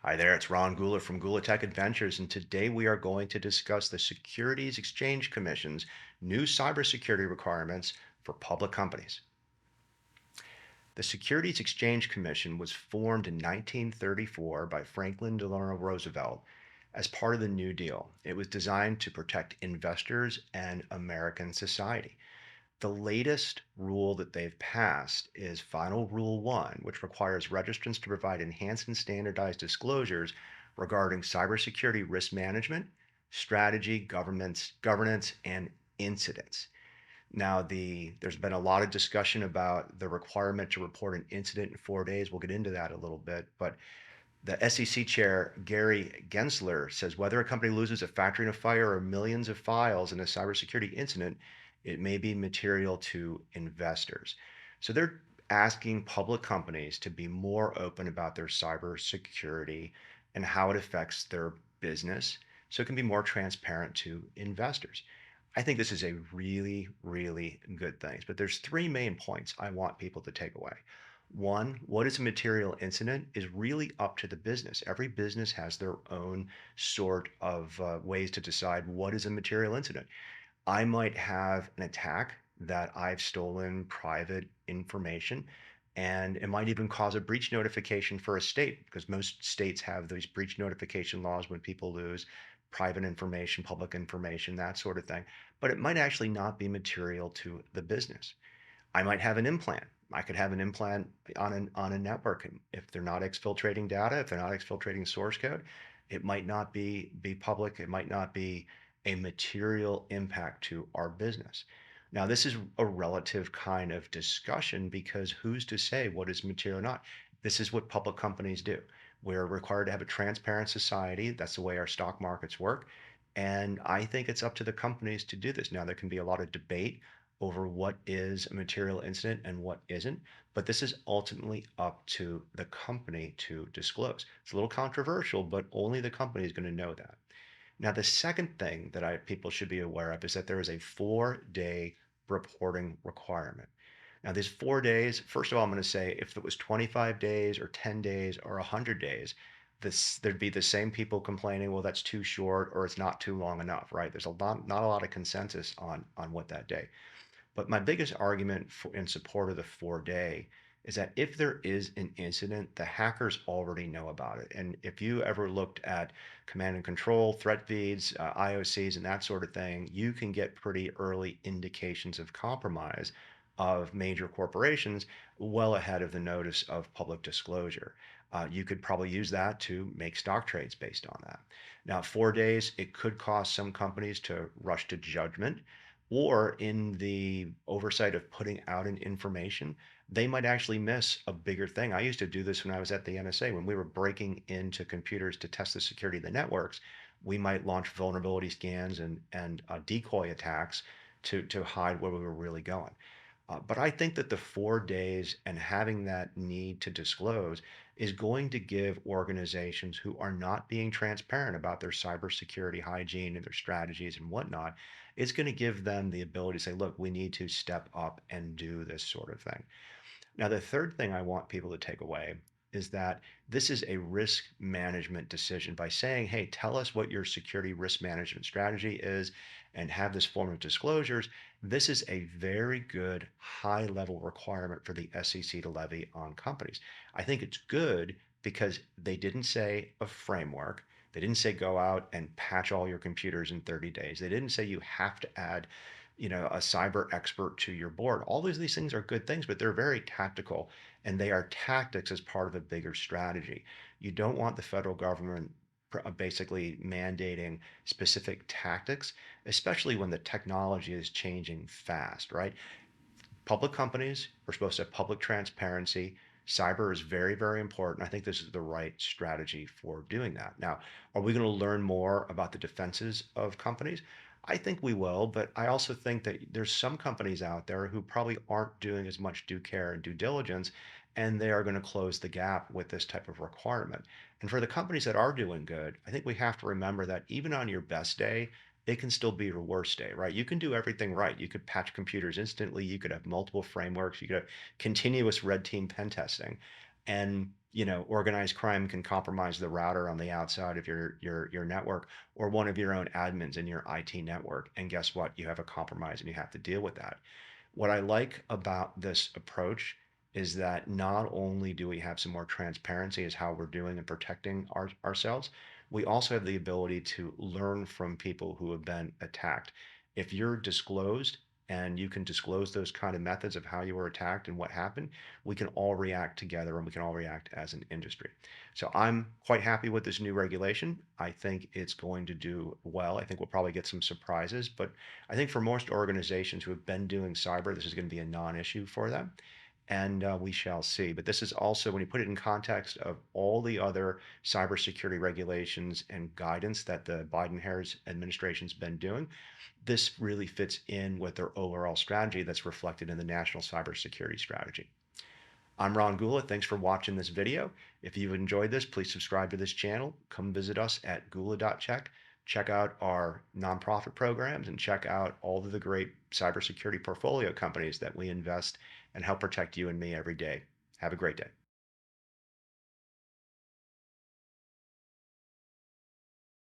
Hi there, it's Ron Gula from Gula Tech Adventures, and today we are going to discuss the Securities Exchange Commission's new cybersecurity requirements for public companies. The Securities Exchange Commission was formed in 1934 by Franklin Delano Roosevelt as part of the New Deal. It was designed to protect investors and American society. The latest rule that they've passed is Final Rule 1, which requires registrants to provide enhanced and standardized disclosures regarding cybersecurity risk management, strategy, governance, and incidents. Now, there's been a lot of discussion about the requirement to report an incident in 4 days. We'll get into that a little bit, but the SEC chair, Gary Gensler, says whether a company loses a factory in a fire or millions of files in a cybersecurity incident, it may be material to investors. So they're asking public companies to be more open about their cybersecurity and how it affects their business so it can be more transparent to investors. I think this is a really, really good thing. But there's three main points I want people to take away. One, what is a material incident is really up to the business. Every business has their own sort of ways to decide what is a material incident. I might have an attack that I've stolen private information, and it might even cause a breach notification for a state because most states have those breach notification laws when people lose private information, public information, that sort of thing. But it might actually not be material to the business. I might have an implant. I could have an implant on a network. And if they're not exfiltrating data, if they're not exfiltrating source code, it might not be public. It might not be a material impact to our business. Now, this is a relative kind of discussion because who's to say what is material or not? This is what public companies do. We're required to have a transparent society. That's the way our stock markets work. And I think it's up to the companies to do this. Now, there can be a lot of debate over what is a material incident and what isn't, but this is ultimately up to the company to disclose. It's a little controversial, but only the company is going to know that. Now, the second thing that people should be aware of is that there is a 4-day reporting requirement. Now, these 4 days, first of all, I'm going to say if it was 25 days or 10 days or 100 days, there'd be the same people complaining, well, that's too short or it's not too long enough, right? There's not a lot of consensus on what that day. But my biggest argument in support of the 4 day is that if there is an incident, the hackers already know about it. And if you ever looked at command and control, threat feeds, IOCs, and that sort of thing, you can get pretty early indications of compromise of major corporations well ahead of the notice of public disclosure. You could probably use that to make stock trades based on that. Now, 4 days, it could cause some companies to rush to judgment or in the oversight of putting out an information, they might actually miss a bigger thing. I used to do this when I was at the NSA. When we were breaking into computers to test the security of the networks, we might launch vulnerability scans and decoy attacks to hide where we were really going. But I think that the 4 days and having that need to disclose is going to give organizations who are not being transparent about their cybersecurity hygiene and their strategies and whatnot, it's going to give them the ability to say, look, we need to step up and do this sort of thing. Now, the third thing I want people to take away is that this is a risk management decision by saying, hey, tell us what your security risk management strategy is and have this form of disclosures. This is a very good high level requirement for the SEC to levy on companies. I think it's good because they didn't say a framework. They didn't say go out and patch all your computers in 30 days. They didn't say you have to add a cyber expert to your board. All these things are good things, but they're very tactical and they are tactics as part of a bigger strategy. You don't want the federal government basically mandating specific tactics, especially when the technology is changing fast, right? Public companies are supposed to have public transparency. Cyber is very, very important. I think this is the right strategy for doing that. Now, are we going to learn more about the defenses of companies? I think we will, but I also think that there's some companies out there who probably aren't doing as much due care and due diligence, and they are going to close the gap with this type of requirement. And for the companies that are doing good, I think we have to remember that even on your best day, it can still be your worst day, right? You can do everything right. You could patch computers instantly. You could have multiple frameworks. You could have continuous red team pen testing. And organized crime can compromise the router on the outside of your network, or one of your own admins in your IT network. And guess what? You have a compromise and you have to deal with that. What I like about this approach is that not only do we have some more transparency as how we're doing and protecting ourselves, we also have the ability to learn from people who have been attacked. If you're disclosed and you can disclose those kind of methods of how you were attacked and what happened, we can all react together and we can all react as an industry. So I'm quite happy with this new regulation. I think it's going to do well. I think we'll probably get some surprises, but I think for most organizations who have been doing cyber, this is going to be a non-issue for them, and we shall see. But this is also, when you put it in context of all the other cybersecurity regulations and guidance that the Biden-Harris administration's been doing, this really fits in with their overall strategy that's reflected in the National Cybersecurity Strategy. I'm Ron Gula. Thanks for watching this video. If you've enjoyed this, please subscribe to this channel. Come visit us at gula.check. Check out our nonprofit programs and check out all of the great cybersecurity portfolio companies that we invest and help protect you and me every day. Have a great day.